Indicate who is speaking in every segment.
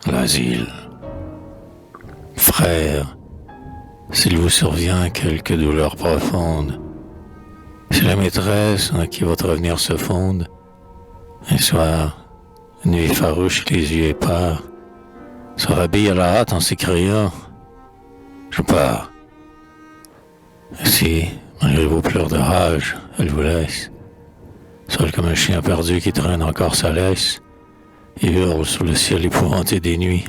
Speaker 1: l'asile. Frères, s'il vous survient quelque douleur profonde, si la maîtresse en qui votre avenir se fonde, un soir, une nuit farouche, les yeux épars, se rhabille à la hâte en s'écriant « Je pars ». Si, malgré vos pleurs de rage, elle vous laisse, seul comme un chien perdu qui traîne encore sa laisse, et hurle sur le ciel épouvanté des nuits.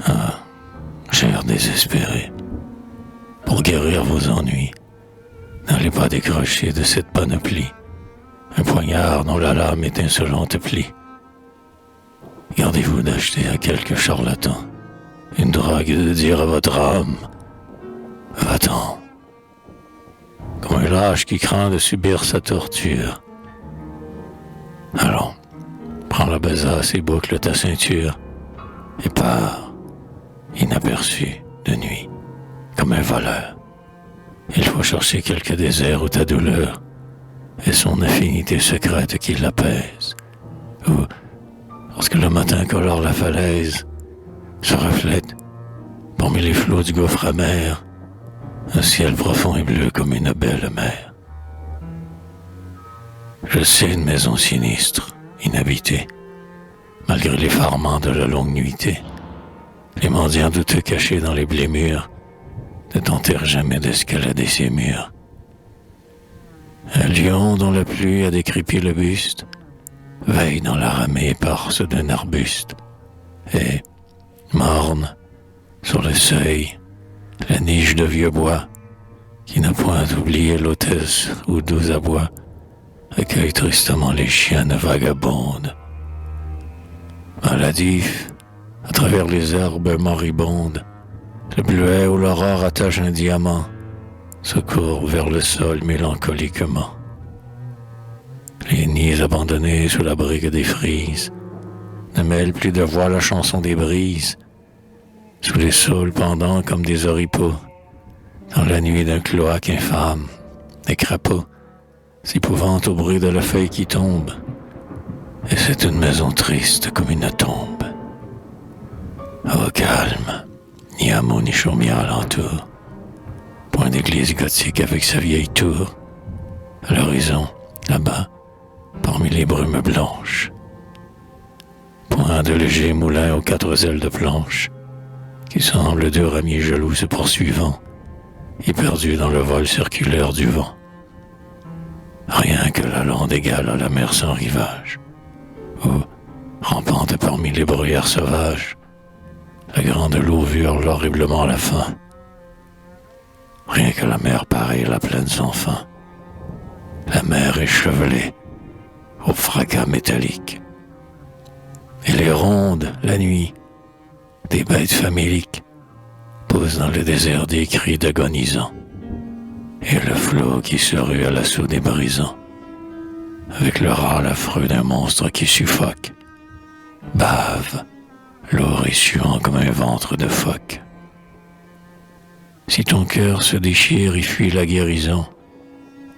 Speaker 1: Ah, cher désespéré, pour guérir vos ennuis, n'allez pas décrocher de cette panoplie un poignard dont la lame étincelante plie. Gardez-vous d'acheter à quelque charlatan une drogue et de dire à votre âme « Va-t'en ». Comme un lâche qui craint de subir sa torture. Allons, prends la besace et boucle ta ceinture et pars, inaperçu de nuit, comme un voleur. Il faut chercher quelque désert où ta douleur est son affinité secrète qui l'apaise, ou, lorsque le matin colore la falaise, se reflète, parmi les flots du gouffre amer, un ciel profond et bleu comme une belle mer. Je sais une maison sinistre, inhabitée, malgré l'effarement de la longue nuitée, les mendiants douteux cachés dans les blés mûrs, ne tenterent jamais d'escalader ces murs. Un lion dont la pluie a décrépit le buste veille dans la ramée éparse d'un arbuste, et, morne, sur le seuil, la niche de vieux bois, qui n'a point oublié l'hôtesse aux doux abois, accueille tristement les chiennes vagabondes. Maladif, à travers les herbes moribondes, le bleuet où l'aurore attache un diamant se court vers le sol mélancoliquement. Les nids abandonnés sous la brique des frises ne mêlent plus de voix la chanson des brises, sous les saules pendant comme des oripeaux, dans la nuit d'un cloaque infâme, des crapauds s'épouvantent au bruit de la feuille qui tombe, et c'est une maison triste comme une tombe. Au calme, ni hameau ni chaumière alentour, point d'église gothique avec sa vieille tour, à l'horizon, là-bas, parmi les brumes blanches, point de léger moulin aux quatre ailes de planche, qui semble deux ramiers jaloux se poursuivant, éperdus dans le vol circulaire du vent. Rien que la lande égale à la mer sans rivage, où, rampante parmi les bruyères sauvages, la grande louve hurle horriblement à la fin. Rien que la mer pareille à la plaine sans fin, la mer échevelée au fracas métallique. Et les rondes, la nuit, des bêtes faméliques poussent dans le désert des cris d'agonisants, et le flot qui se rue à l'assaut des brisants, avec le râle affreux d'un monstre qui suffoque, bave, lourd et suant comme un ventre de phoque. Si ton cœur se déchire et fuit la guérison,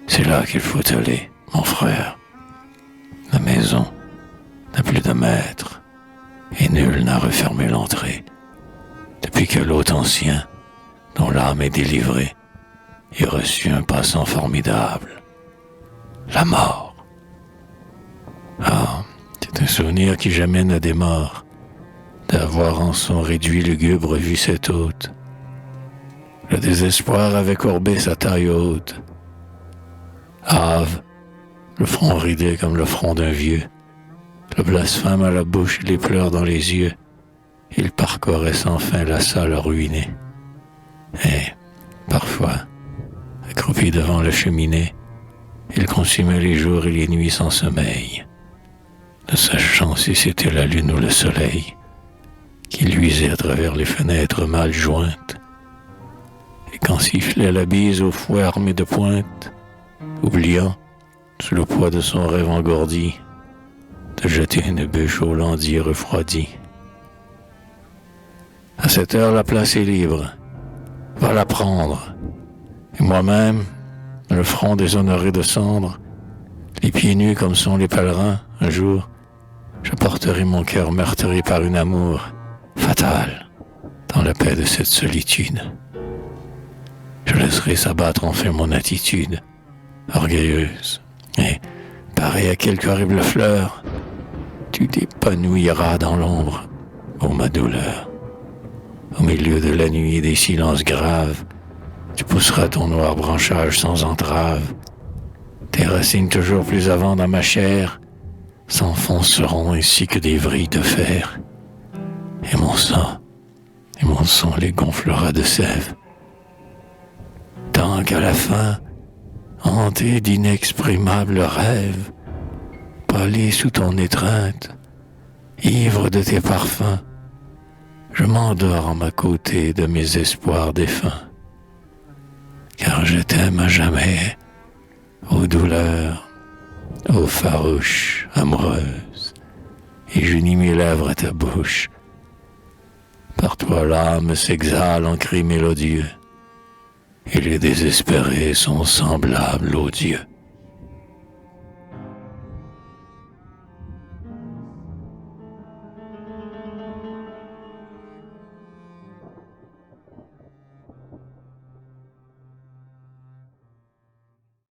Speaker 1: c'est là qu'il faut aller, mon frère. La maison n'a plus de maître, et nul n'a refermé l'entrée, depuis que l'hôte ancien, dont l'âme est délivrée, ait reçu un passant formidable, la mort. Ah, c'est un souvenir qui jamais ne démord, d'avoir en son réduit lugubre vu cet hôte. Le désespoir avait courbé sa taille haute. Hâve, le front ridé comme le front d'un vieux, le blasphème à la bouche et les pleurs dans les yeux, il parcourait sans fin la salle ruinée. Et, parfois, accroupi devant la cheminée, il consumait les jours et les nuits sans sommeil, ne sachant si c'était la lune ou le soleil qui luisait à travers les fenêtres mal jointes. Et quand sifflait la bise au fouet armé de pointe, oubliant, sous le poids de son rêve engourdi, de jeter une bûche au landier refroidi. À cette heure, la place est libre. Va la prendre. Et moi-même, le front déshonoré de cendre, les pieds nus comme sont les pèlerins, un jour, je porterai mon cœur meurtri par un amour fatal dans la paix de cette solitude. Je laisserai s'abattre enfin mon attitude, orgueilleuse, et, pareil à quelque horrible fleur, tu t'épanouiras dans l'ombre, ô ma douleur. Au milieu de la nuit et des silences graves, tu pousseras ton noir branchage sans entrave. Tes racines toujours plus avant dans ma chair s'enfonceront ainsi que des vrilles de fer. Et mon sang les gonflera de sève. Tant qu'à la fin, hanté d'inexprimables rêves, pâli sous ton étreinte, ivre de tes parfums, je m'endors en ma côté de mes espoirs défunts. Car je t'aime à jamais, ô douleur, ô farouche amoureuse, et j'unis mes lèvres à ta bouche. Par toi l'âme s'exhale en cris mélodieux, et les désespérés sont semblables aux dieux.